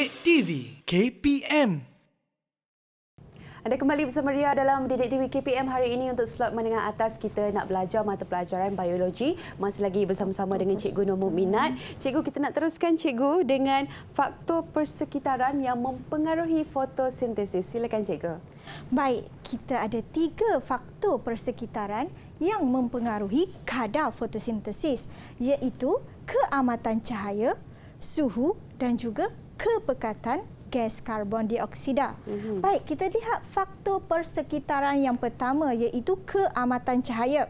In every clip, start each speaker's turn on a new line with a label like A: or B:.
A: Didik TV KPM.
B: Anda kembali bersama Ria dalam Didik TV KPM hari ini untuk slot menengah atas. Kita nak belajar mata pelajaran biologi. Masih lagi bersama-sama dengan Cikgu Nur Mukminat. Cikgu, kita nak teruskan Cikgu dengan faktor persekitaran yang mempengaruhi fotosintesis. Silakan Cikgu.
C: Baik, kita ada 3 faktor persekitaran yang mempengaruhi kadar fotosintesis, iaitu keamatan cahaya, suhu dan juga kepekatan gas karbon dioksida. Baik, kita lihat faktor persekitaran yang pertama iaitu keamatan cahaya.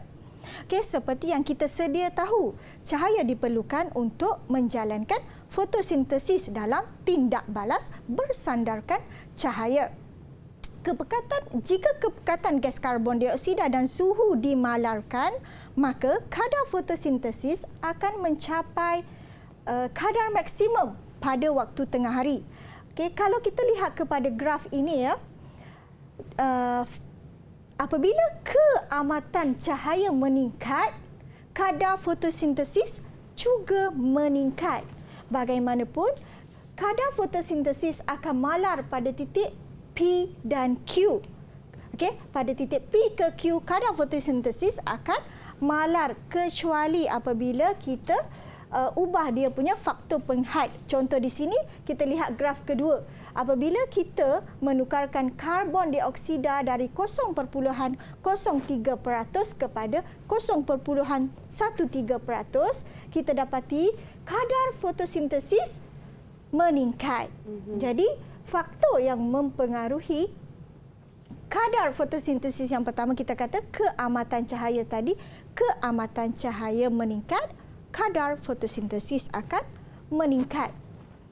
C: Okey, seperti yang kita sedia tahu, cahaya diperlukan untuk menjalankan fotosintesis dalam tindak balas bersandarkan cahaya. Jika kepekatan gas karbon dioksida dan suhu dimalarkan, maka kadar fotosintesis akan mencapai kadar maksimum pada waktu tengah hari. Okay, kalau kita lihat kepada graf ini ya, apabila keamatan cahaya meningkat, kadar fotosintesis juga meningkat. Bagaimanapun, kadar fotosintesis akan malar pada titik P dan Q. Okay, pada titik P ke Q, kadar fotosintesis akan malar kecuali apabila kita ubah dia punya faktor penghad. Contoh di sini kita lihat graf kedua. Apabila kita menukarkan karbon dioksida dari 0.03% kepada 0.13%, kita dapati kadar fotosintesis meningkat. Jadi faktor yang mempengaruhi kadar fotosintesis yang pertama kita kata keamatan cahaya tadi, keamatan cahaya meningkat, kadar fotosintesis akan meningkat.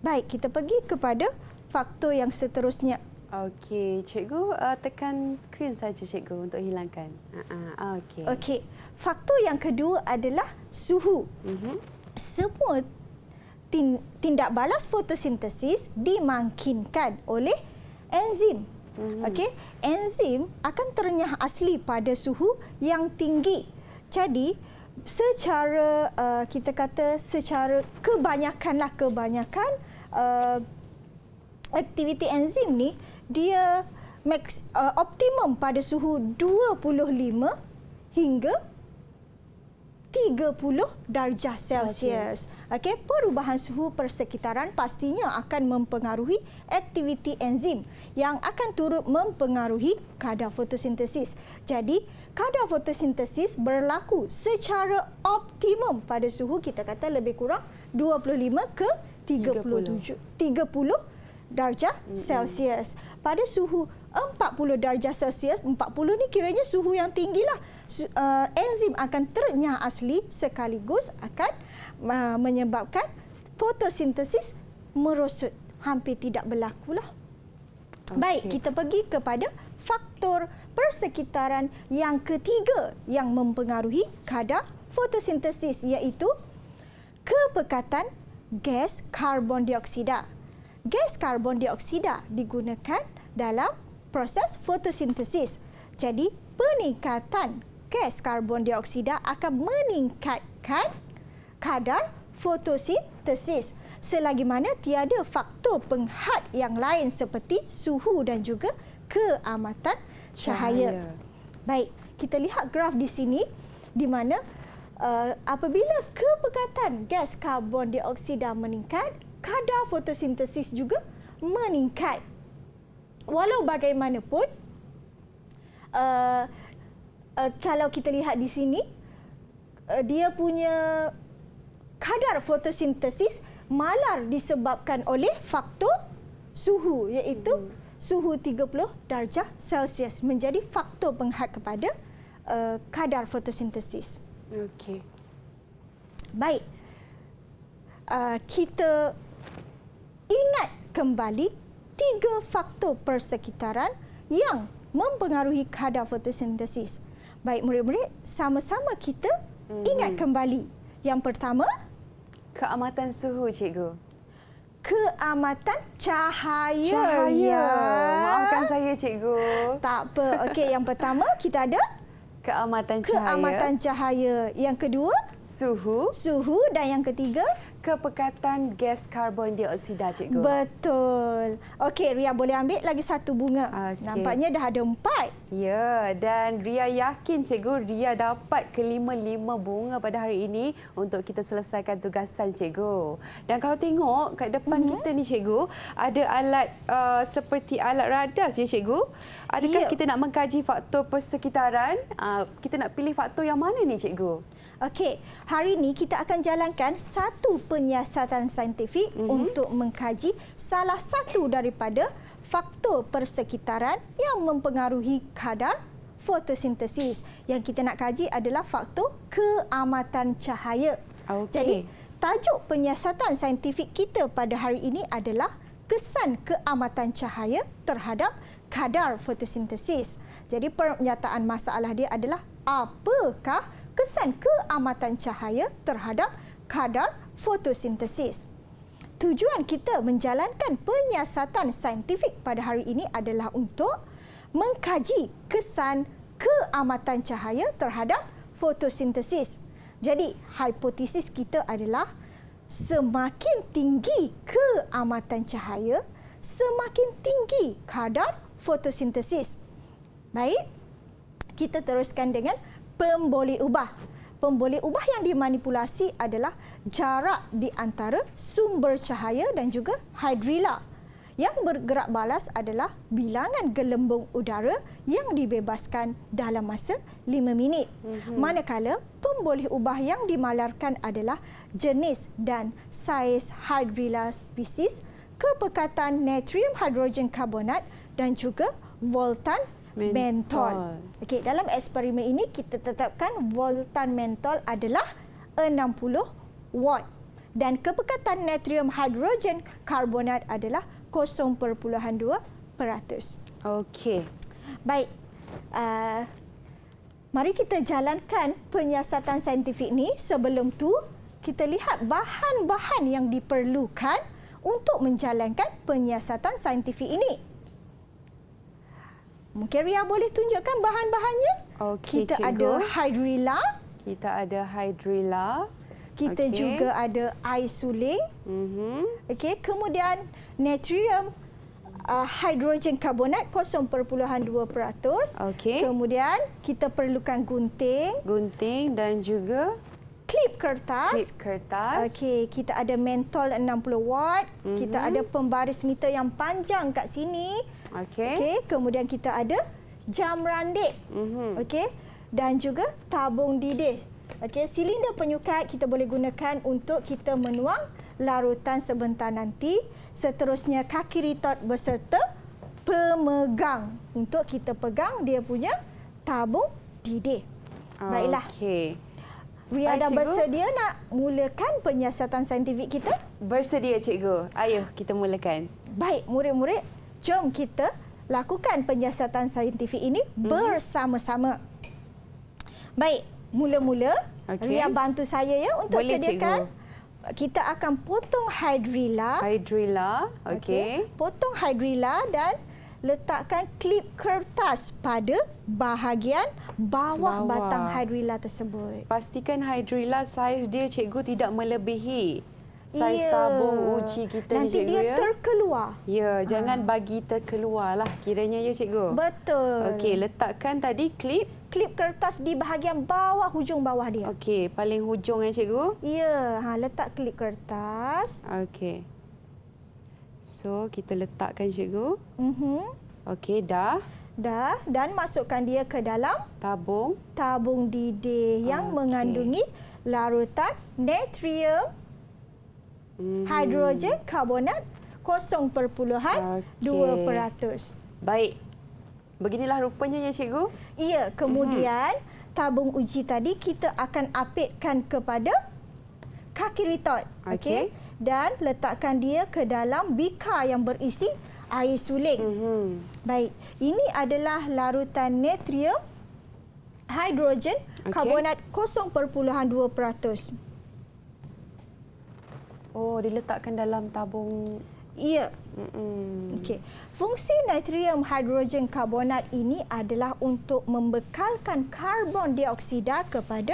C: Baik, kita pergi kepada faktor yang seterusnya.
B: Okey, Cikgu tekan skrin saja Cikgu untuk hilangkan.
C: Okey, faktor yang kedua adalah suhu. Semua tindak balas fotosintesis dimungkinkan oleh enzim. Okey, enzim akan terenyah asli pada suhu yang tinggi. Jadi secara kita kata secara kebanyakan aktiviti enzim ni dia optimum pada suhu 25 hingga 30 darjah Celsius. Okey, perubahan suhu persekitaran pastinya akan mempengaruhi aktiviti enzim yang akan turut mempengaruhi kadar fotosintesis. Jadi, kadar fotosintesis berlaku secara optimum pada suhu kita kata lebih kurang 25 ke 30 darjah Celsius. Pada suhu 40 darjah Celsius, 40 ni kiranya suhu yang tinggilah. Enzim akan terenyah asli sekaligus akan menyebabkan fotosintesis merosot, hampir tidak berlakulah. Baik, kita pergi kepada faktor persekitaran yang ketiga yang mempengaruhi kadar fotosintesis, iaitu kepekatan gas karbon dioksida. Gas karbon dioksida digunakan dalam proses fotosintesis. Jadi, peningkatan gas karbon dioksida akan meningkatkan kadar fotosintesis selagi mana tiada faktor penghad yang lain seperti suhu dan juga keamatan cahaya. Baik, kita lihat graf di sini di mana apabila kepekatan gas karbon dioksida meningkat, kadar fotosintesis juga meningkat. Walau bagaimanapun, kalau kita lihat di sini, dia punya kadar fotosintesis malar disebabkan oleh faktor suhu, iaitu suhu 30 darjah Celsius menjadi faktor penghad kepada kadar fotosintesis.
B: Okey.
C: Baik, kita ingat kembali 3 faktor persekitaran yang mempengaruhi kadar fotosintesis. Baik murid-murid, sama-sama kita ingat kembali. Yang pertama,
B: keamatan suhu Cikgu.
C: Keamatan cahaya. Ya.
B: Maafkan saya Cikgu.
C: Tak apa. Okey, yang pertama kita ada
B: keamatan cahaya.
C: Keamatan cahaya. Yang kedua,
B: suhu.
C: Dan yang ketiga,
B: kepekatan gas karbon dioksida, cikgu.
C: Betul. Okey, Ria boleh ambil lagi satu bunga.
B: Okey.
C: Nampaknya dah ada 4.
B: Ya, dan Ria yakin cikgu Ria dapat kelima-lima bunga pada hari ini untuk kita selesaikan tugasan cikgu. Dan kalau tengok kat depan kita ni cikgu, ada alat seperti alat radar ya cikgu. Adakah kita nak mengkaji faktor persekitaran? Kita nak pilih faktor yang mana ni cikgu?
C: Okey, hari ini kita akan jalankan satu penyiasatan saintifik untuk mengkaji salah satu daripada faktor persekitaran yang mempengaruhi kadar fotosintesis. Yang kita nak kaji adalah faktor keamatan cahaya.
B: Okey.
C: Jadi, tajuk penyiasatan saintifik kita pada hari ini adalah kesan keamatan cahaya terhadap kadar fotosintesis. Jadi, pernyataan masalah dia adalah apakah kesan keamatan cahaya terhadap kadar fotosintesis. Tujuan kita menjalankan penyiasatan saintifik pada hari ini adalah untuk mengkaji kesan keamatan cahaya terhadap fotosintesis. Jadi, hipotesis kita adalah semakin tinggi keamatan cahaya, semakin tinggi kadar fotosintesis. Baik, kita teruskan dengan pemboleh ubah. Pemboleh ubah yang dimanipulasi adalah jarak di antara sumber cahaya dan juga hydrilla. Yang bergerak balas adalah bilangan gelembung udara yang dibebaskan dalam masa 5 minit. Manakala pemboleh ubah yang dimalarkan adalah jenis dan saiz hydrilla spesies, kepekatan natrium hidrogen karbonat dan juga voltan mentol. Okey, dalam eksperimen ini kita tetapkan voltan mentol adalah 60 watt dan kepekatan natrium hidrogen karbonat adalah 0.2%.
B: Okey.
C: Baik. Mari kita jalankan penyiasatan saintifik ni. Sebelum tu, kita lihat bahan-bahan yang diperlukan untuk menjalankan penyiasatan saintifik ini. Mungkin Ria boleh tunjukkan bahan-bahannya?
B: Okey,
C: kita
B: cikgu.
C: ada hydrilla.
B: Kita ada hydrilla.
C: Kita juga ada air suling. Okey, kemudian natrium hidrogen karbonat 0.2%.
B: Okey.
C: Kemudian kita perlukan gunting,
B: Gunting dan juga
C: klip kertas.
B: klip kertas.
C: Okey, kita ada mentol 60 watt. Kita ada pembaris meter yang panjang kat sini.
B: Okey.
C: Okey, kemudian kita ada jam randip. Okey, dan juga tabung didih. Okey, silinder penyukat kita boleh gunakan untuk kita menuang larutan sebentar nanti. Seterusnya kaki ritot beserta pemegang untuk kita pegang dia punya tabung didih. Baiklah.
B: Okey.
C: Ria
B: Baik,
C: dah
B: cikgu.
C: bersedia nak mulakan penyiasatan saintifik kita?
B: Bersedia cikgu. Ayo kita mulakan.
C: Baik, murid-murid, jom kita lakukan penyiasatan saintifik ini bersama-sama. Baik, mula-mula
B: Okey.
C: Ria bantu saya ya untuk
B: Boleh,
C: sediakan. Kita akan potong hydrilla.
B: Hydrilla. Okey.
C: Potong hydrilla dan letakkan klip kertas pada bahagian bawah batang hydrilla tersebut.
B: Pastikan hydrilla saiz dia cikgu tidak melebihi saiz tabung uji kita
C: Nanti
B: ni cikgu
C: dia
B: ya.
C: terkeluar.
B: Ya, jangan bagi terkeluar lah kiranya ya cikgu.
C: Betul.
B: Okey, letakkan tadi klip.
C: Klip kertas di bahagian bawah, hujung bawah dia.
B: Okey, paling hujung cikgu.
C: Ya, letak klip kertas.
B: Okey. So, kita letakkan cikgu.
C: Mhm.
B: Okey, dah.
C: Dah, dan masukkan dia ke dalam
B: Tabung.
C: tabung didih yang
B: Okey.
C: mengandungi larutan natrium hidrogen karbonat 0.2%.
B: Baik. Beginilah rupanya ya cikgu.
C: Iya, kemudian tabung uji tadi kita akan apitkan kepada kaki ritot.
B: Okey.
C: Dan letakkan dia ke dalam bika yang berisi air suling. Baik, ini adalah larutan natrium hidrogen karbonat 0.2%.
B: Oh, diletakkan dalam tabung.
C: Iya. Okey. Fungsi natrium hidrogen karbonat ini adalah untuk membekalkan karbon dioksida kepada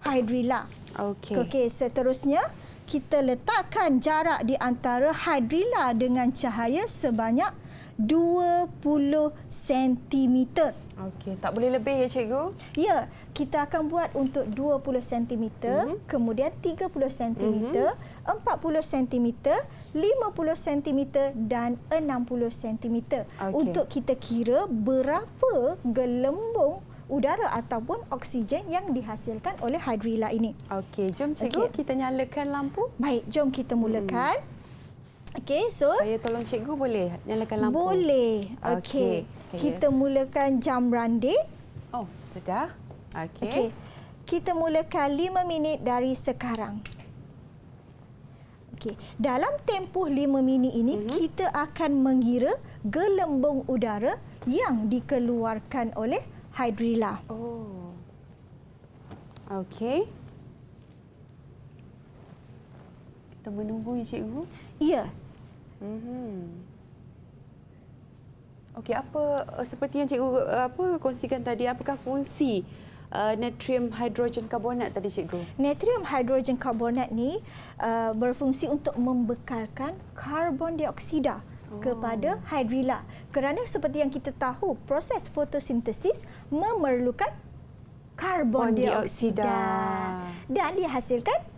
C: hydrilla.
B: Okey.
C: Okey, seterusnya kita letakkan jarak di antara hydrilla dengan cahaya sebanyak 20 cm.
B: Okey, tak boleh lebih ya cikgu?
C: Ya, kita akan buat untuk 20 cm, kemudian 30 cm, 40 cm, 50 cm dan 60 cm. Untuk kita kira berapa gelembung udara ataupun oksigen yang dihasilkan oleh hydrilla ini.
B: Okey, jom cikgu kita nyalakan lampu.
C: Baik, jom kita mulakan. Okey, so
B: Saya tolong cikgu boleh nyalakan lampu?
C: boleh. Okey. Kita mulakan jam randik.
B: Oh, sudah. Okey.
C: Okey. Kita mulakan 5 minit dari sekarang. Okey. Dalam tempoh 5 minit ini kita akan mengira gelembung udara yang dikeluarkan oleh hydrilla.
B: Oh. Okey. Kita menunggu ya cikgu.
C: Ya.
B: Okey, apa seperti yang cikgu kongsikan tadi, apakah fungsi natrium hidrogen karbonat tadi cikgu?
C: Natrium hidrogen karbonat ni berfungsi untuk membekalkan karbon dioksida kepada hydrilla. Kerana seperti yang kita tahu, proses fotosintesis memerlukan karbon dioksida dan dihasilkan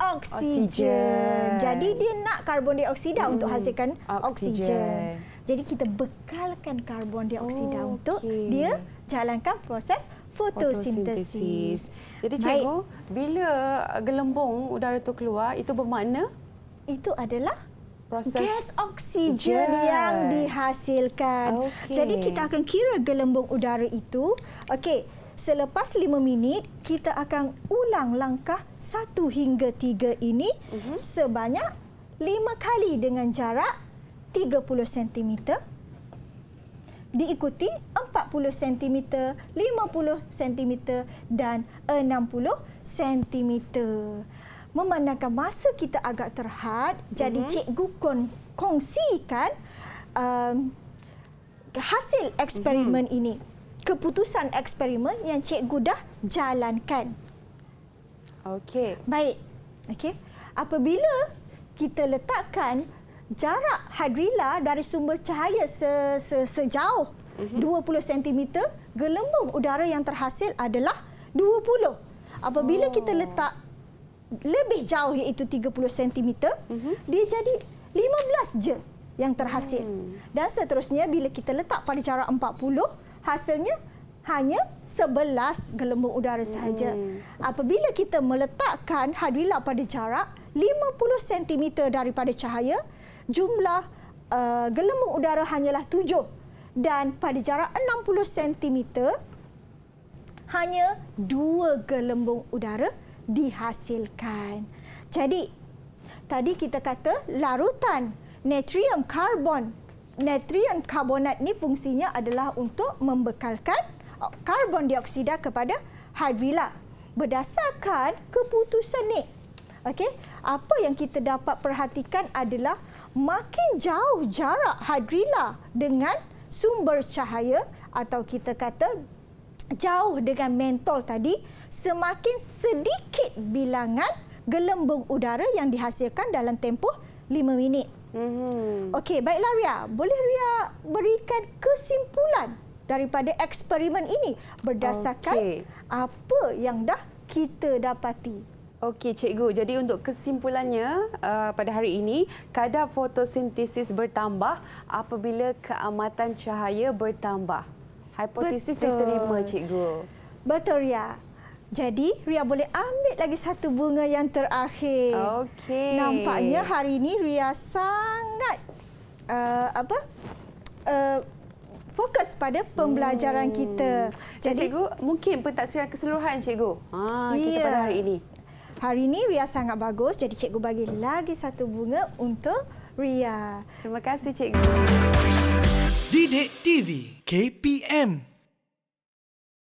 C: oksigen. Jadi dia nak karbon dioksida untuk hasilkan oksigen. Jadi kita bekalkan karbon dioksida untuk dia jalankan proses fotosintesis.
B: Jadi cikgu, bila gelembung udara itu keluar, itu bermakna
C: itu adalah
B: proses
C: gas oksigen yang dihasilkan. Jadi kita akan kira gelembung udara itu. Okey, selepas 5 minit kita akan ulang langkah 1 hingga 3 ini sebanyak 5 kali dengan jarak 30 cm. Diikuti 40 cm, 50 cm dan 60 cm. Memandangkan masa kita agak terhad, jadi cikgu kongsikan hasil eksperimen ini. Keputusan eksperimen yang cikgu dah jalankan.
B: Okey.
C: Baik. Okey. Apabila kita letakkan jarak hydrilla dari sumber cahaya sejauh 20 cm, gelembung udara yang terhasil adalah 20. Apabila kita letak lebih jauh iaitu 30 cm, dia jadi 15 je yang terhasil. Dan seterusnya bila kita letak pada jarak 40, hasilnya hanya 11 gelembung udara sahaja. Apabila kita meletakkan hydrilla pada jarak 50 cm daripada cahaya, jumlah gelembung udara hanyalah 7. Dan pada jarak 60 cm, hanya 2 gelembung udara dihasilkan. Jadi, tadi kita kata larutan natrium karbonat ni fungsinya adalah untuk membekalkan karbon dioksida kepada hydrilla. Berdasarkan keputusan ni, okey, apa yang kita dapat perhatikan adalah makin jauh jarak hydrilla dengan sumber cahaya atau kita kata jauh dengan mentol tadi, semakin sedikit bilangan gelembung udara yang dihasilkan dalam tempoh 5 minit. Okey, baiklah Ria. Boleh Ria berikan kesimpulan daripada eksperimen ini berdasarkan apa yang dah kita dapati?
B: Okey cikgu, jadi untuk kesimpulannya pada hari ini, kadar fotosintesis bertambah apabila keamatan cahaya bertambah. Hipotesis diterima cikgu.
C: Betul Ria. Jadi Ria boleh ambil lagi satu bunga yang terakhir.
B: Okey.
C: Nampaknya hari ini Ria sangat fokus pada pembelajaran kita.
B: Jadi cikgu, mungkin pentaksiran keseluruhan cikgu. Kita pada hari ini.
C: Hari ini Ria sangat bagus, jadi cikgu bagi lagi satu bunga untuk Ria.
B: Terima kasih cikgu.
A: Didik TV KPM